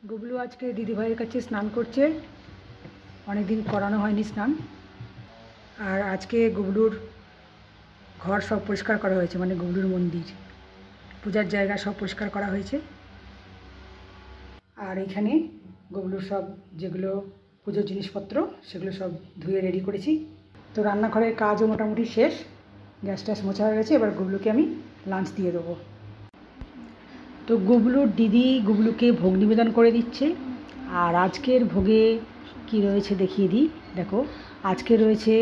গুবলু আজকে দিদিভাইয়ের কাছে স্নান করছে, অনেক দিন করানো হয়নি স্নান। আর আজকে গুবলুর ঘর সব পরিষ্কার করা হয়েছে, মানে গুবলুর মন্দির পূজার জায়গা সব পরিষ্কার করা হয়েছে। আর এখানে গুবলুর সব যেগুলো পুজোর জিনিসপত্র সেগুলো সব ধুয়ে রেডি করেছি। তো রান্নাঘরের কাজও মোটামুটি শেষ, গ্যাস ট্যাস মোছা হয়ে গেছে। এবার গুবলুকে আমি লাঞ্চ দিয়ে দেবো। তো গুবলুর দিদি গুবলুকে ভোগ নিবেদন করে দিচ্ছে। আর আজকের ভোগে কি রয়েছে দেখিয়ে দিই। দেখো, আজকে রয়েছে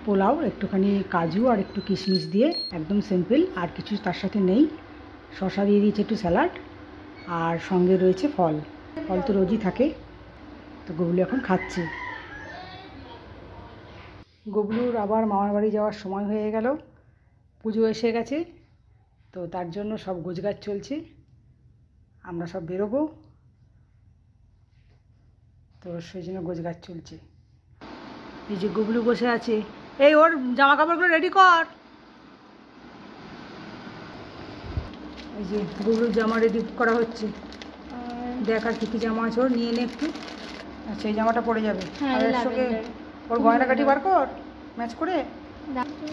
পোলাও, একটুখানি কাজু আর একটু কিশমিশ দিয়ে, একদম সিম্পল, আর কিছু তার সাথে নেই। শসা দিয়ে দিয়েছে, একটু স্যালাড, আর সঙ্গে রয়েছে ফল। ফল তো রোজই থাকে। তো গুবলু এখন খাচ্ছে। গুবলুর আবার মামার বাড়ি যাওয়ার সময় হয়ে গেল, পুজো এসে গেছে। তো তার জন্য সব গোছগাছ চলছে, আমরা সব বেরোবো, তো সেই জন্য গোছগাছ চলছে। এই যে গুবলু বসে আছে, এই ওর জামা কাপড়গুলো রেডি কর। এই যে গুবলুর জামা রেডি করা হচ্ছে। দেখ আর কী কী জামা আছে ওর, নিয়ে নে একটু। আচ্ছা, এই জামাটা পরে যাবে। আর এর সঙ্গে ওর গয়নাকাটি বার কর ম্যাচ করে।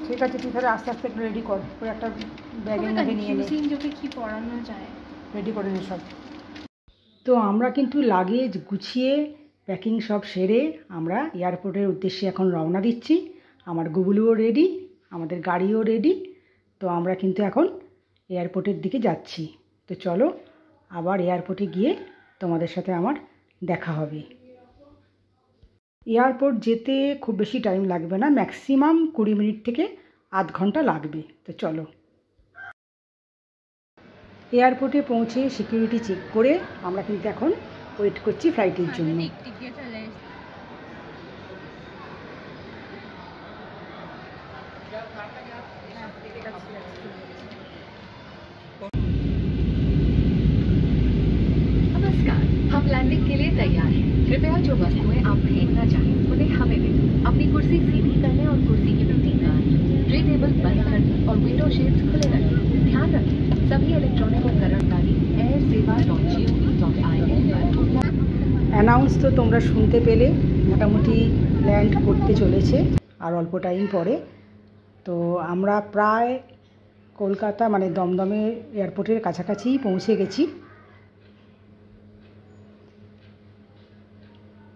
ঠিক আছে, তুই তাহলে আস্তে আস্তে একটু রেডি কর, ওই একটা ব্যাগের মধ্যে নিয়ে নে। কি পরানো যায় রেডি করে নে সব। তো আমরা কিন্তু লাগেজ গুছিয়ে প্যাকিং সব সেরে আমরা এয়ারপোর্টের উদ্দেশ্যে এখন রওনা দিচ্ছি। আমার গুবলুও রেডি, আমাদের গাড়িও রেডি। তো আমরা কিন্তু এখন এয়ারপোর্টের দিকে যাচ্ছি। তো চলো, আবার এয়ারপোর্টে গিয়ে তোমাদের সাথে আমার দেখা হবে। এয়ারপোর্ট যেতে খুব বেশি টাইম লাগবে না, ম্যাক্সিমাম 20 মিনিট থেকে আধ ঘন্টা লাগবে। তো চলো। এয়ারপোর্টে পৌঁছে সিকিউরিটি চেক করে আমরা কিন্তু এখন ওয়েট করছি ফ্লাইটের জন্য। नमस्कार, हम लैंडिंग के लिए तैयार हैं। कृपया जो वस्तुएं आप फेंकना चाहें उन्हें हमें दें। अपनी कुर्सी सीधी करने और कुर्सी की प्रति ट्रे टेबल बंद करने और विंडो शेड्स खुले रखें। ध्यान रखें, सभी इलेक्ट्रॉनिक उपकरण तारीख airsewa.gov.in पर। অ্যানাউন্স তো তোমরা শুনতে পেলে, মোটামুটি ল্যান্ড করতে চলেছে আর অল্প টাইম পরে। তো আমরা প্রায় কলকাতা মানে দমদমে এয়ারপোর্টের কাছাকাছি পৌঁছে গেছি।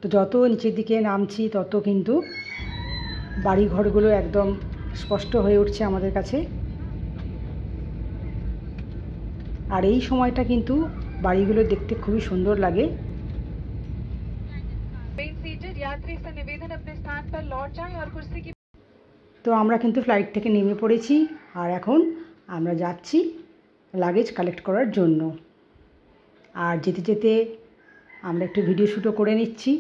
তো যত নিচের দিকে নামছি তত কিন্তু বাড়িঘরগুলো একদম স্পষ্ট হয়ে উঠছে আমাদের কাছে। আর এই সময়টা কিন্তু বাড়িগুলো দেখতে খুবই সুন্দর লাগে। তো আমরা কিন্তু ফ্লাইট থেকে নেমে পড়েছি, আর এখন আমরা যাচ্ছি লাগেজ কালেক্ট করার জন্য। আর যেতে যেতে আমরা একটু ভিডিও শ্যুটও করে নিচ্ছি।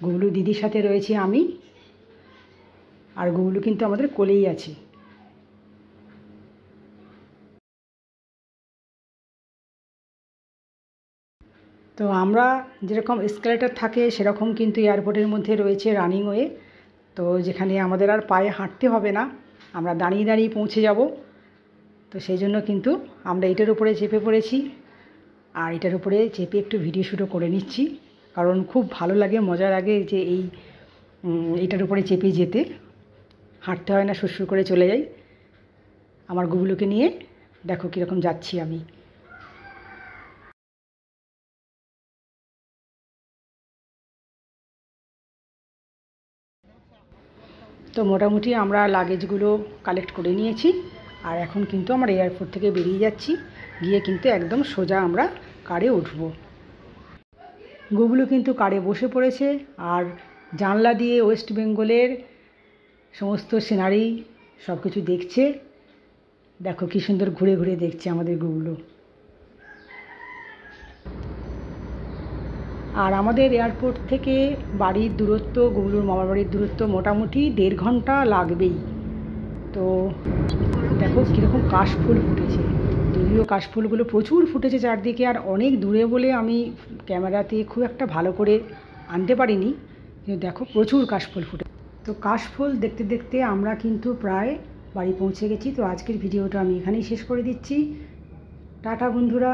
গুবলু দিদির সাথে রয়েছি আমি, আর গুবলু কিন্তু আমাদের কোলেই আছে। তো আমরা যেরকম এসকেলেটর থাকে সেরকম কিন্তু এয়ারপোর্টের মধ্যে রয়েছে রানিং ওয়ে। তো যেখানে আমাদের আর পায়ে হাঁটতে হবে না, আমরা দাঁড়িয়ে দাঁড়িয়ে পৌঁছে যাব। তো সেই জন্য কিন্তু আমরা এটার উপরে চেপে পড়েছি, আর এটার উপরে চেপে একটু ভিডিও শ্যুটও করে নিচ্ছি, কারণ খুব ভালো লাগে, মজা লাগে যে এইটার উপরে চেপে যেতে। হাঁটতে হয় না, সুরসুর করে চলে যাই। আমার গুবলুকে নিয়ে দেখো কীরকম যাচ্ছি আমি। তো মোটামুটি আমরা লাগেজগুলো কালেক্ট করে নিয়েছি, আর এখন কিন্তু আমরা এয়ারপোর্ট থেকে বেরিয়ে যাচ্ছি। গিয়ে কিন্তু একদম সোজা আমরা কারে উঠব। গুবলু কিন্তু কারে বসে পড়েছে, আর জানলা দিয়ে ওয়েস্ট বেঙ্গলের সমস্ত সিনারি সব কিছু দেখছে। দেখো কী সুন্দর ঘুরে ঘুরে দেখছে আমাদের গুবলু। আর আমাদের এয়ারপোর্ট থেকে বাড়ির দূরত্ব, গুবলুর মামার বাড়ির দূরত্ব মোটামুটি 1.5 ঘন্টা লাগবেই। তো দেখো কীরকম কাশফুল ফুটেছে, যদিও কাশফুলগুলো প্রচুর ফুটেছে চারদিকে, আর অনেক দূরে বলে আমি ক্যামেরাতে খুব একটা ভালো করে আনতে পারিনি, কিন্তু দেখো প্রচুর কাশফুল ফুটে। তো কাশফুল দেখতে দেখতে আমরা কিন্তু প্রায় বাড়ি পৌঁছে গেছি। তো আজকের ভিডিওটা আমি এখানেই শেষ করে দিচ্ছি। টাটা বন্ধুরা।